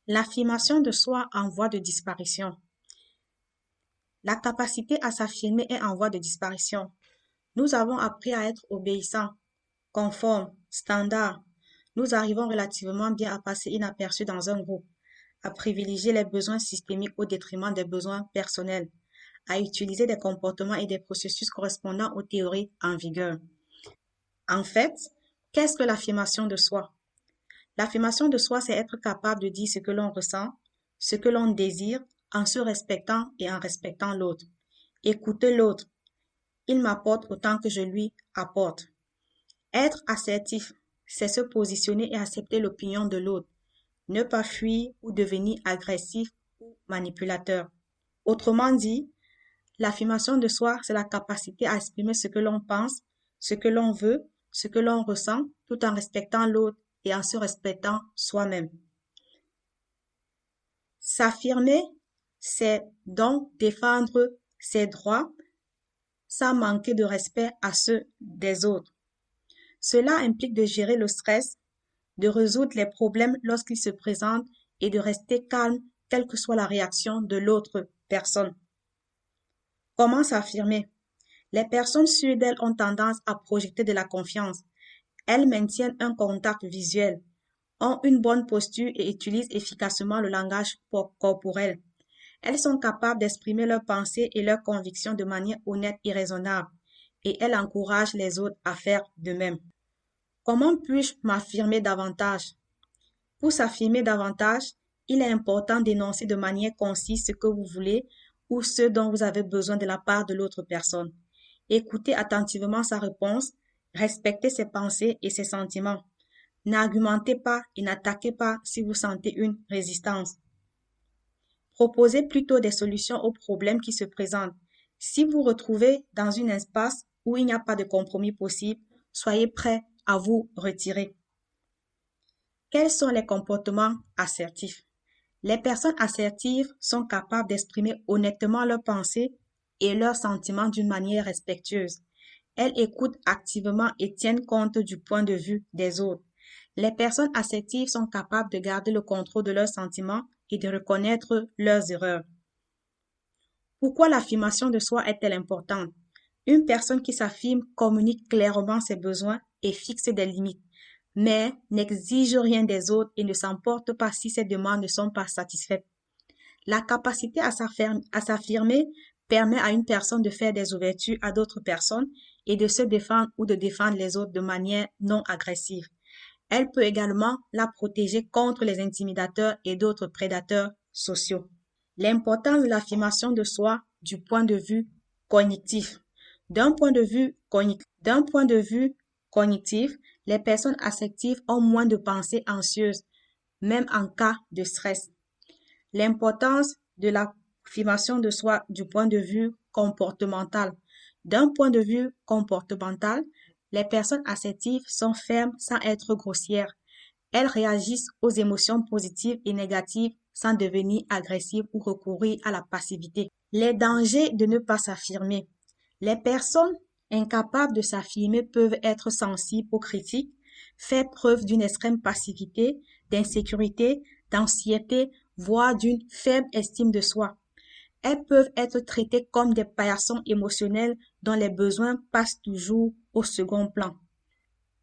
L'affirmation de soi en voie de disparition. La capacité à s'affirmer est en voie de disparition. Nous avons appris à être obéissants, conformes, standards. Nous arrivons relativement bien à passer inaperçus dans un groupe, à privilégier les besoins systémiques au détriment des besoins personnels, à utiliser des comportements et des processus correspondant aux théories en vigueur. En fait, qu'est-ce que l'affirmation de soi? L'affirmation de soi, c'est être capable de dire ce que l'on ressent, ce que l'on désire, en se respectant et en respectant l'autre. Écouter l'autre. Il m'apporte autant que je lui apporte. Être assertif, c'est se positionner et accepter l'opinion de l'autre. Ne pas fuir ou devenir agressif ou manipulateur. Autrement dit, l'affirmation de soi, c'est la capacité à exprimer ce que l'on pense, ce que l'on veut, ce que l'on ressent, tout en respectant l'autre et en se respectant soi-même. S'affirmer, c'est donc défendre ses droits sans manquer de respect à ceux des autres. Cela implique de gérer le stress, de résoudre les problèmes lorsqu'ils se présentent et de rester calme quelle que soit la réaction de l'autre personne. Comment s'affirmer? Les personnes sûres d'elles ont tendance à projeter de la confiance. Elles maintiennent un contact visuel, ont une bonne posture et utilisent efficacement le langage corporel. Elles sont capables d'exprimer leurs pensées et leurs convictions de manière honnête et raisonnable, et elles encouragent les autres à faire de même. Comment puis-je m'affirmer davantage? Pour s'affirmer davantage, il est important d'énoncer de manière concise ce que vous voulez ou ce dont vous avez besoin de la part de l'autre personne. Écoutez attentivement sa réponse, respectez ses pensées et ses sentiments. N'argumentez pas et n'attaquez pas si vous sentez une résistance. Proposez plutôt des solutions aux problèmes qui se présentent. Si vous vous retrouvez dans une impasse où il n'y a pas de compromis possible, soyez prêt à vous retirer. Quels sont les comportements assertifs? Les personnes assertives sont capables d'exprimer honnêtement leurs pensées et leurs sentiments d'une manière respectueuse. Elles écoutent activement et tiennent compte du point de vue des autres. Les personnes assertives sont capables de garder le contrôle de leurs sentiments et de reconnaître leurs erreurs. Pourquoi l'affirmation de soi est-elle importante? Une personne qui s'affirme communique clairement ses besoins et fixe des limites, mais n'exige rien des autres et ne s'emporte pas si ses demandes ne sont pas satisfaites. La capacité à s'affirmer permet à une personne de faire des ouvertures à d'autres personnes et de se défendre ou de défendre les autres de manière non agressive. Elle peut également la protéger contre les intimidateurs et d'autres prédateurs sociaux. L'importance de l'affirmation de soi du point de vue cognitif. D'un point de vue cognitif, les personnes affectives ont moins de pensées anxieuses, même en cas de stress. L'importance de l'affirmation de soi du point de vue comportemental. D'un point de vue comportemental, les personnes assertives sont fermes sans être grossières. Elles réagissent aux émotions positives et négatives sans devenir agressives ou recourir à la passivité. Les dangers de ne pas s'affirmer. Les personnes incapables de s'affirmer peuvent être sensibles aux critiques, faire preuve d'une extrême passivité, d'insécurité, d'anxiété, voire d'une faible estime de soi. Elles peuvent être traitées comme des paillassons émotionnels dont les besoins passent toujours au second plan.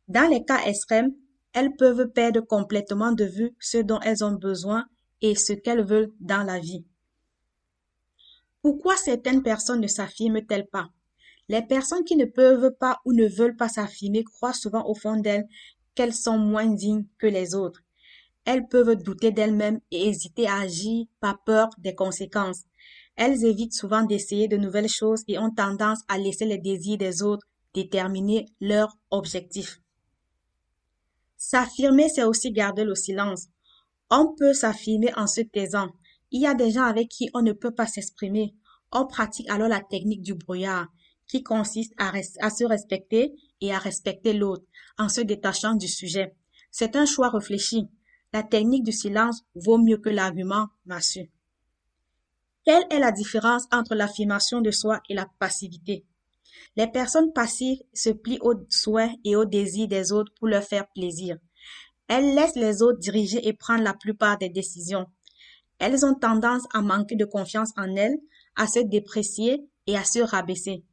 Dans les cas extrêmes, elles peuvent perdre complètement de vue ce dont elles ont besoin et ce qu'elles veulent dans la vie. Pourquoi certaines personnes ne s'affirment-elles pas? Les personnes qui ne peuvent pas ou ne veulent pas s'affirmer croient souvent au fond d'elles qu'elles sont moins dignes que les autres. Elles peuvent douter d'elles-mêmes et hésiter à agir par peur des conséquences. Elles évitent souvent d'essayer de nouvelles choses et ont tendance à laisser les désirs des autres déterminer leurs objectifs. S'affirmer, c'est aussi garder le silence. On peut s'affirmer en se taisant. Il y a des gens avec qui on ne peut pas s'exprimer. On pratique alors la technique du brouillard, qui consiste à se respecter et à respecter l'autre, en se détachant du sujet. C'est un choix réfléchi. La technique du silence vaut mieux que l'argument massu. Quelle est la différence entre l'affirmation de soi et la passivité? Les personnes passives se plient aux souhaits et aux désirs des autres pour leur faire plaisir. Elles laissent les autres diriger et prendre la plupart des décisions. Elles ont tendance à manquer de confiance en elles, à se déprécier et à se rabaisser.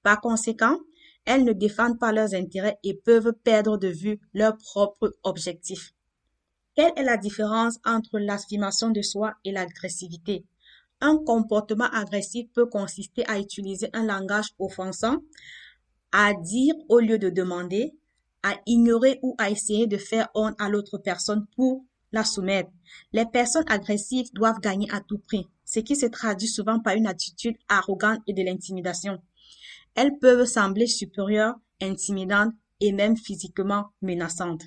Par conséquent, elles ne défendent pas leurs intérêts et peuvent perdre de vue leurs propres objectifs. Quelle est la différence entre l'affirmation de soi et l'agressivité? Un comportement agressif peut consister à utiliser un langage offensant, à dire au lieu de demander, à ignorer ou à essayer de faire honte à l'autre personne pour la soumettre. Les personnes agressives doivent gagner à tout prix, ce qui se traduit souvent par une attitude arrogante et de l'intimidation. Elles peuvent sembler supérieures, intimidantes et même physiquement menaçantes.